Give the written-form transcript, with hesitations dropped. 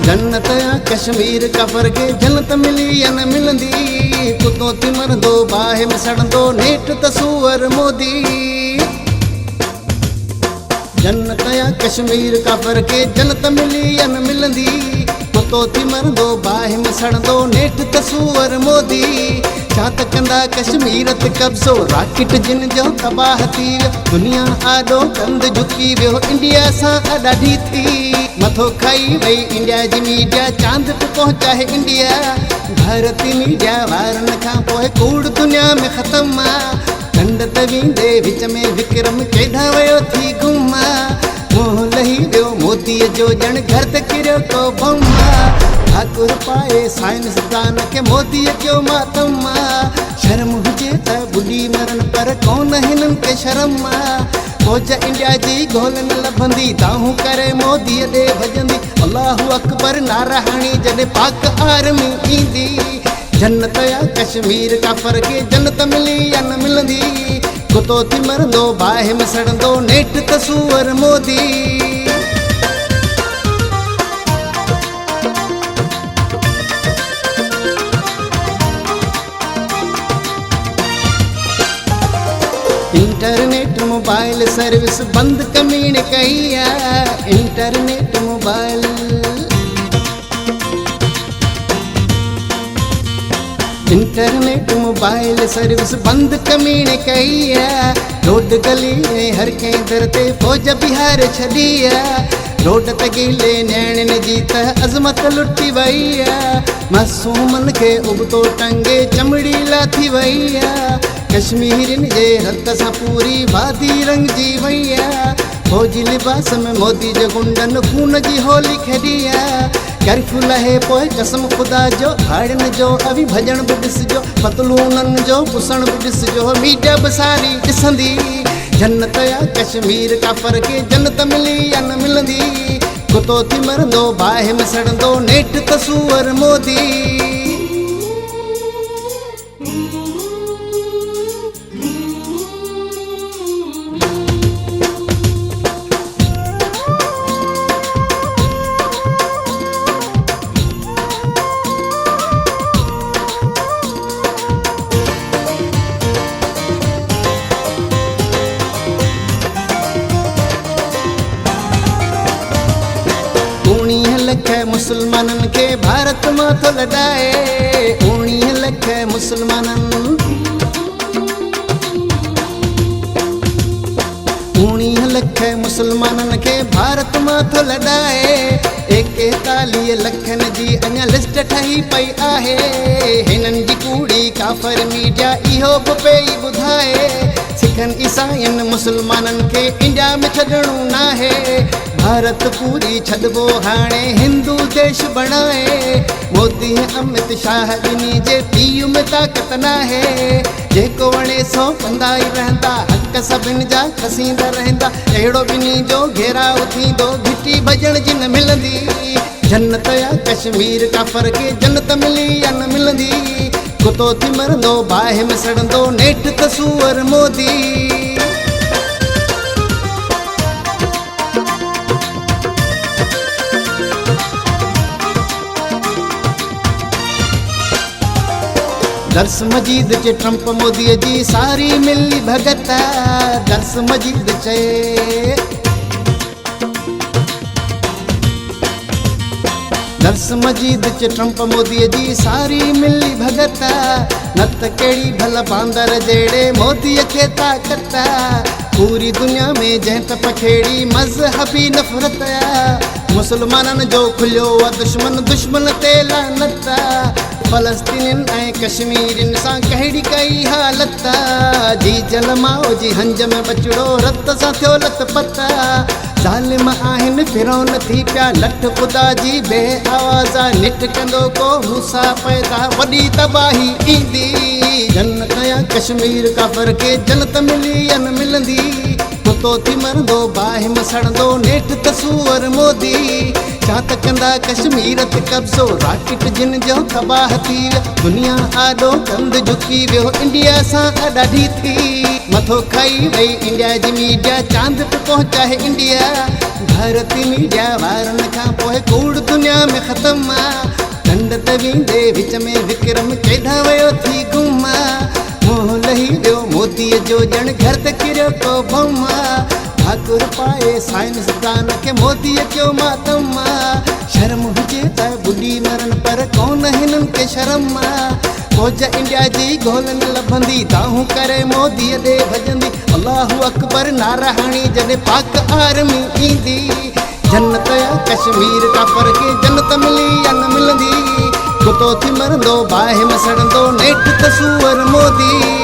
जन्नत या कश्मीर का फर्क जन्नत मिली या न मिलंदी कुतो तिमर दो बाहे में सड़ दो नेट तसूवर मोदी। जन्नत या कश्मीर का फर्क जन्नत मिली या न मिलंदी कुतो तिमर दो बाहे में सड़ दो नेट तसूवर मोदी। छात कंदा कश्मीर ते कब्ज़ो राकेट जिन जो तबाह थी दुनिया आडो कंद झुकी वियो इंडिया सां ॾाढी थी मथो खाई वई इंडिया जी मीडिया चांद ते पहुंचा है इंडिया। भारती मीडिया वारनि खां पोइ कूड़ दुनिया में ख़त्म कंड ते वेंदे विच में विक्रम केॾां वियो थी गुम मोह लही वियो मोदीअ जो ॼण घर ते किरियो को बम ठाकुर पाए साइंसदान के मोदीअ जो मातम शर्म हुजे त बुढ़ी मरन पर कौन हिनन के शर्म फौज इंडिया जी गोल न लभंदी दाहूं करे मोदीअ ॾे भजंदी अल्लाहु अकबर नारा हणी जॾहिं पाक आर्मी ईंदी। जन्नत या कश्मीर का फर्क जन्नत मिली या न मिलंदी कुतो थी मरंदो बाहि में सड़ंदो नेठ तसूवर मोदी। इंटरनेट मोबाइल सर्विस बंद कमीण कई internet mobile internet mobile service बंद कमीण कई रोड गली में हर कंहिं दर ते फौज बिहार छॾी रोड ते गीले न्याणियुनि जी त अज़मत लुटी वई मासूमन खे उबतो टंगे चमड़ी लाथी वई कश्मीरिन जे रत सां पूरी वादी रंगजी वई फौजी लिबास में मोदी जे गुंडन खून जी होली खेॾी कर्फ्यू लहे पोइ कसम ख़ुदा जो भाड़ियुनि जो अभी भॼण बि ॾिसजो पतलूननि जो पुसण बि ॾिसजो मीडिया बि सारी ॾिसंदी। जन्नत या कश्मीर का फर्क जन्नत मिली या न मिलंदी कुतो थी मरंदो बाहि में सड़ंदो नेठ तसूवर मोदी। मुसलमानन के भारत मां थो लॾाए 19 लख मुसलमानन 19 लख मुसलमानन के भारत मां थो लॾाए 41 लखन जी अञा लिस्ट ठही पई आहे हिननि जी कूड़ी काफ़र मीडिया इहो बि पई ॿुधाए सिखनि ईसाइन मुसलमानन के इंडिया में छॾणो नाहे भारत पूरी छॾबो हाणे हिंदू देश बणाए मोदी अमित शाह ॿिनी जे पीउ में ताक़त नाहे जेको वणे सो कंदा ई रहंदा हक़ सभिनि जा खसींदा रहंदा अहिड़ो ॿिनी जो घेराव थींदो घिटी भॼण जी न मिलंदी। जन्नत या कश्मीर का फर्क जन्नत मिली या न मिलंदी कुतो थी मरंदो बाहि में सड़ंदो नेठ तसूवर मोदी। दर्स मजीद चे ट्रंप मोदी जी सारी मिली भगत दर्स मजीद चे दर्स मजीद चे ट्रंप मोदी जी सारी मिली भगत न त कहिड़ी भला बांदर जहिड़े मोदी खे ताक़त पूरी दुनिया में जंहिं त पखेड़ी मज़हबी नफ़रत मुसलमाननि जो खुलियो दुश्मन दुश्मन ते लानत फलस्तीन ऐं कश्मीरिन सां कहिड़ी कई हालत जी जल माओ जी हंज में बचड़ो रत सां थियो लत पता ज़ालिम आहिनि फिरौन थी पिया लठ ख़ुदा जी बे आवाज़ा निठ कंदो को मूसा पैदा वॾी तबाही ईंदी जन्नत या कश्मीर काफ़र खे जन्नत मिली या न मिलंदी कुतो थी मरंदो बाहि मसणंदो नेठि तसूअर मोदी छा त कंदा कश्मीर ते कब्ज़ो राकेट जिन जो तबाह थी वियो दुनिया आॾो कंद झुकी वियो इंडिया सां ॾाढी थी मथो खाई वई इंडिया जी मीडिया चांद ते पहुचाए इंडिया भारती मीडिया वारनि खां पोइ कूड़ दुनिया में ख़तमु ॾंड ते वेंदे विच में विक्रम केॾां वियो थी गुम मोह लही वियो मोदीअ जो ॼण घर ते किरियो को बम ठाकुर पाए साइंसदान खे मोदीअ कयो मातम शर्म हुजे त ॿुॾी मरन पर कोन हिननि खे शर्म फौज इंडिया जी गोल न लभंदी दाहूं करे मोदीअ ॾे भॼंदी अल्लाहु अकबर नारा हणी जॾहिं पाक आर्मी ईंदी जन्नत या कश्मीर काफ़र खे जन्नत मिली या न मिलंदी कुतो थी मरंदो बाहि में सड़ंदो नेठि तसूअर मोदी